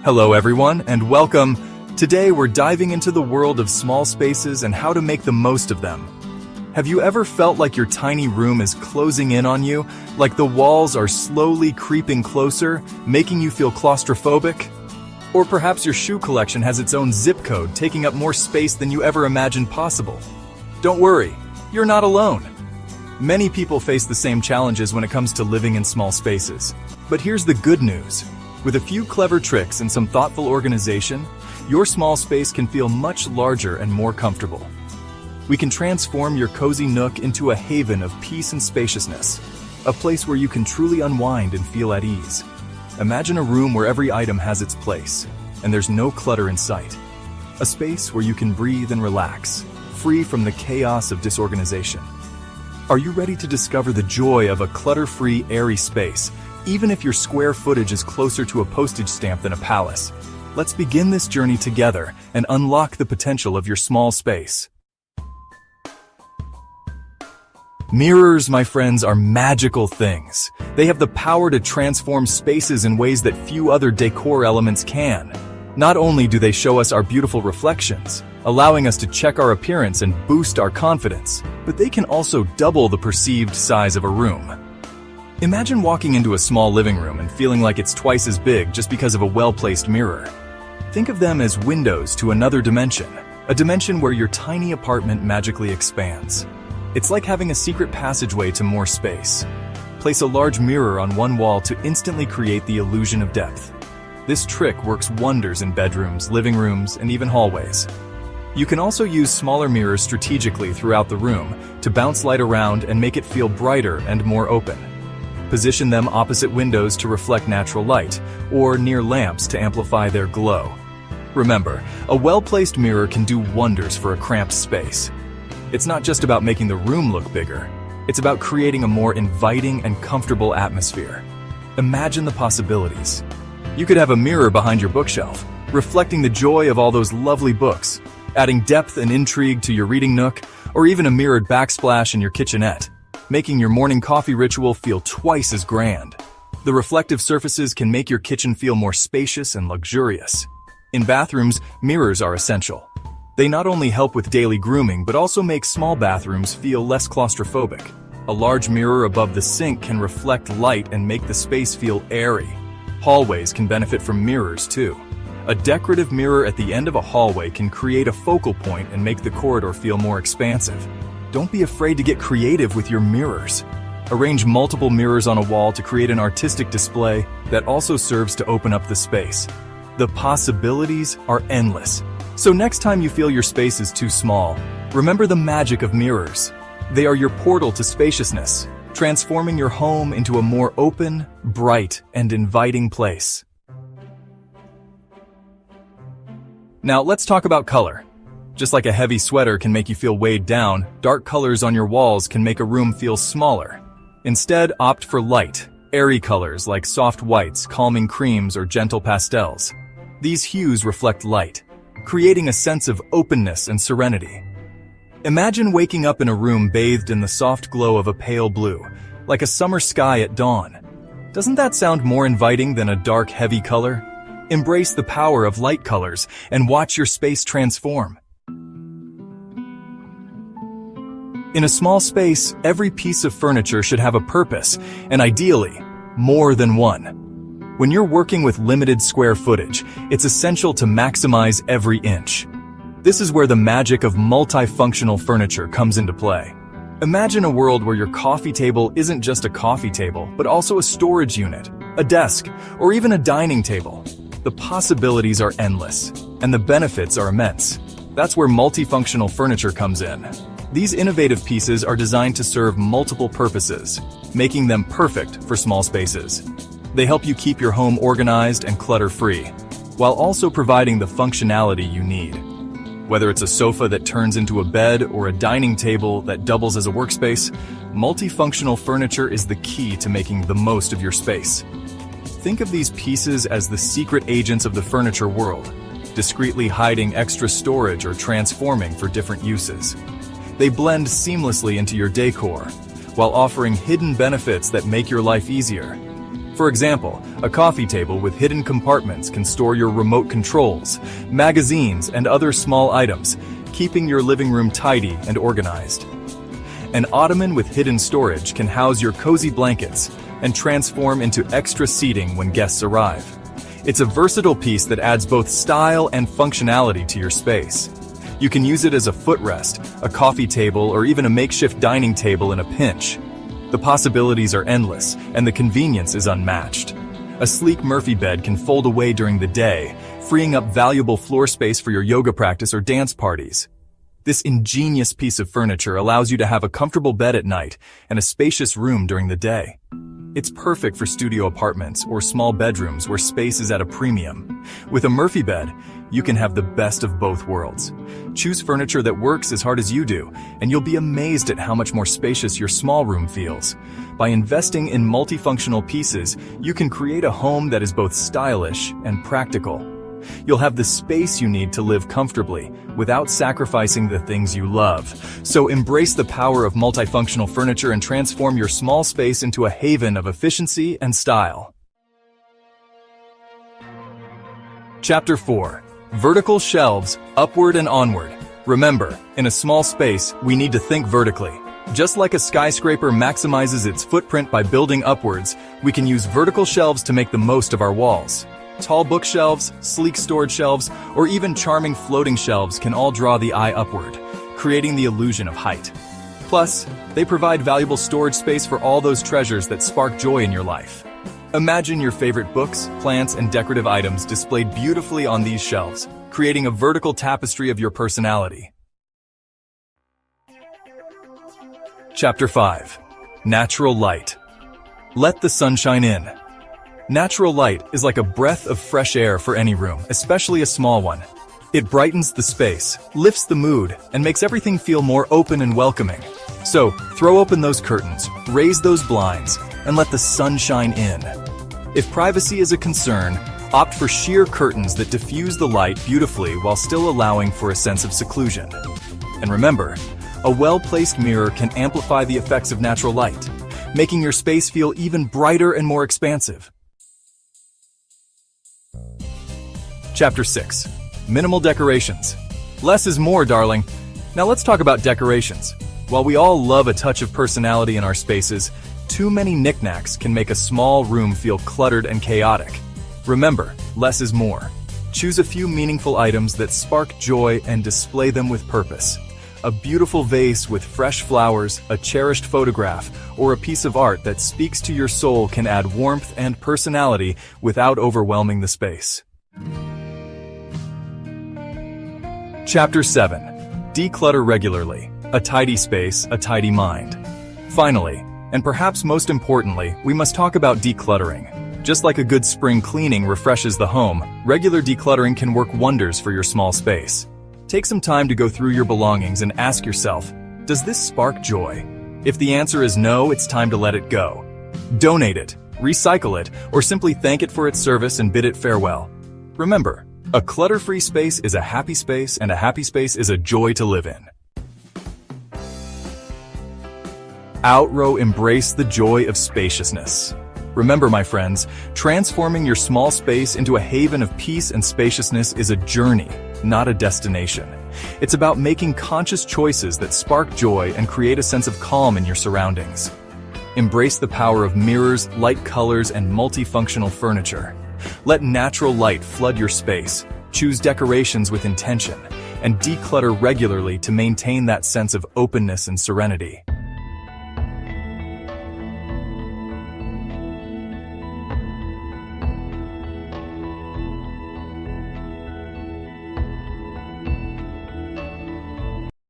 Hello everyone, and welcome. Today we're diving into the world of small spaces and how to make the most of them. Have you ever felt like your tiny room is closing in on you, like the walls are slowly creeping closer, making you feel claustrophobic? Or perhaps your shoe collection has its own zip code, taking up more space than you ever imagined possible. Don't worry, you're not alone. Many people face the same challenges when it comes to living in small spaces. But here's the good news. With a few clever tricks and some thoughtful organization, your small space can feel much larger and more comfortable. We can transform your cozy nook into a haven of peace and spaciousness, a place where you can truly unwind and feel at ease. Imagine a room where every item has its place, and there's no clutter in sight. A space where you can breathe and relax, free from the chaos of disorganization. Are you ready to discover the joy of a clutter-free, airy space, even if your square footage is closer to a postage stamp than a palace? Let's begin this journey together and unlock the potential of your small space. Mirrors, my friends, are magical things. They have the power to transform spaces in ways that few other decor elements can. Not only do they show us our beautiful reflections, allowing us to check our appearance and boost our confidence, but they can also double the perceived size of a room. Imagine walking into a small living room and feeling like it's twice as big just because of a well-placed mirror. Think of them as windows to another dimension, a dimension where your tiny apartment magically expands. It's like having a secret passageway to more space. Place a large mirror on one wall to instantly create the illusion of depth. This trick works wonders in bedrooms, living rooms, and even hallways. You can also use smaller mirrors strategically throughout the room to bounce light around and make it feel brighter and more open. Position them opposite windows to reflect natural light, or near lamps to amplify their glow. Remember, a well-placed mirror can do wonders for a cramped space. It's not just about making the room look bigger, it's about creating a more inviting and comfortable atmosphere. Imagine the possibilities. You could have a mirror behind your bookshelf, reflecting the joy of all those lovely books, adding depth and intrigue to your reading nook, or even a mirrored backsplash in your kitchenette, making your morning coffee ritual feel twice as grand. The reflective surfaces can make your kitchen feel more spacious and luxurious. In bathrooms, mirrors are essential. They not only help with daily grooming, but also make small bathrooms feel less claustrophobic. A large mirror above the sink can reflect light and make the space feel airy. Hallways can benefit from mirrors too. A decorative mirror at the end of a hallway can create a focal point and make the corridor feel more expansive. Don't be afraid to get creative with your mirrors. Arrange multiple mirrors on a wall to create an artistic display that also serves to open up the space. The possibilities are endless. So next time you feel your space is too small, remember the magic of mirrors. They are your portal to spaciousness, transforming your home into a more open, bright, and inviting place. Now let's talk about color. Just like a heavy sweater can make you feel weighed down, dark colors on your walls can make a room feel smaller. Instead, opt for light, airy colors like soft whites, calming creams, or gentle pastels. These hues reflect light, creating a sense of openness and serenity. Imagine waking up in a room bathed in the soft glow of a pale blue, like a summer sky at dawn. Doesn't that sound more inviting than a dark, heavy color? Embrace the power of light colors and watch your space transform. In a small space, every piece of furniture should have a purpose, and ideally, more than one. When you're working with limited square footage, it's essential to maximize every inch. This is where the magic of multifunctional furniture comes into play. Imagine a world where your coffee table isn't just a coffee table, but also a storage unit, a desk, or even a dining table. The possibilities are endless, and the benefits are immense. That's where multifunctional furniture comes in. These innovative pieces are designed to serve multiple purposes, making them perfect for small spaces. They help you keep your home organized and clutter-free, while also providing the functionality you need. Whether it's a sofa that turns into a bed or a dining table that doubles as a workspace, multifunctional furniture is the key to making the most of your space. Think of these pieces as the secret agents of the furniture world, discreetly hiding extra storage or transforming for different uses. They blend seamlessly into your decor, while offering hidden benefits that make your life easier. For example, a coffee table with hidden compartments can store your remote controls, magazines, and other small items, keeping your living room tidy and organized. An ottoman with hidden storage can house your cozy blankets and transform into extra seating when guests arrive. It's a versatile piece that adds both style and functionality to your space. You can use it as a footrest, a coffee table, or even a makeshift dining table in a pinch. The possibilities are endless, and the convenience is unmatched. A sleek Murphy bed can fold away during the day, freeing up valuable floor space for your yoga practice or dance parties. This ingenious piece of furniture allows you to have a comfortable bed at night and a spacious room during the day. It's perfect for studio apartments or small bedrooms where space is at a premium. With a Murphy bed, you can have the best of both worlds. Choose furniture that works as hard as you do, and you'll be amazed at how much more spacious your small room feels. By investing in multifunctional pieces, you can create a home that is both stylish and practical. You'll have the space you need to live comfortably without sacrificing the things you love. So embrace the power of multifunctional furniture and transform your small space into a haven of efficiency and style. Chapter 4. Vertical shelves, upward and onward. Remember, in a small space, we need to think vertically. Just like a skyscraper maximizes its footprint by building upwards, we can use vertical shelves to make the most of our walls. Tall bookshelves, sleek storage shelves, or even charming floating shelves can all draw the eye upward, creating the illusion of height. Plus, they provide valuable storage space for all those treasures that spark joy in your life. Imagine your favorite books, plants, and decorative items displayed beautifully on these shelves, creating a vertical tapestry of your personality. Chapter 5. Natural light. Let the sunshine in. Natural light is like a breath of fresh air for any room, especially a small one. It brightens the space, lifts the mood, and makes everything feel more open and welcoming. So, throw open those curtains, raise those blinds, and let the sun shine in. If privacy is a concern, opt for sheer curtains that diffuse the light beautifully while still allowing for a sense of seclusion. And remember, a well-placed mirror can amplify the effects of natural light, making your space feel even brighter and more expansive. Chapter 6. Minimal decorations. Less is more, darling. Now let's talk about decorations. While we all love a touch of personality in our spaces, too many knickknacks can make a small room feel cluttered and chaotic. Remember, less is more. Choose a few meaningful items that spark joy and display them with purpose. A beautiful vase with fresh flowers, a cherished photograph, or a piece of art that speaks to your soul can add warmth and personality without overwhelming the space. Chapter 7. Declutter regularly. A tidy space, a tidy mind. Finally, and perhaps most importantly, we must talk about decluttering. Just like a good spring cleaning refreshes the home, regular decluttering can work wonders for your small space. Take some time to go through your belongings and ask yourself, does this spark joy? If the answer is no, it's time to let it go. Donate it, recycle it, or simply thank it for its service and bid it farewell. Remember, a clutter-free space is a happy space, and a happy space is a joy to live in. Outrow, embrace the joy of spaciousness. Remember, my friends, transforming your small space into a haven of peace and spaciousness is a journey, not a destination. It's about making conscious choices that spark joy and create a sense of calm in your surroundings. Embrace the power of mirrors, light colors, and multifunctional furniture. Let natural light flood your space, choose decorations with intention, and declutter regularly to maintain that sense of openness and serenity.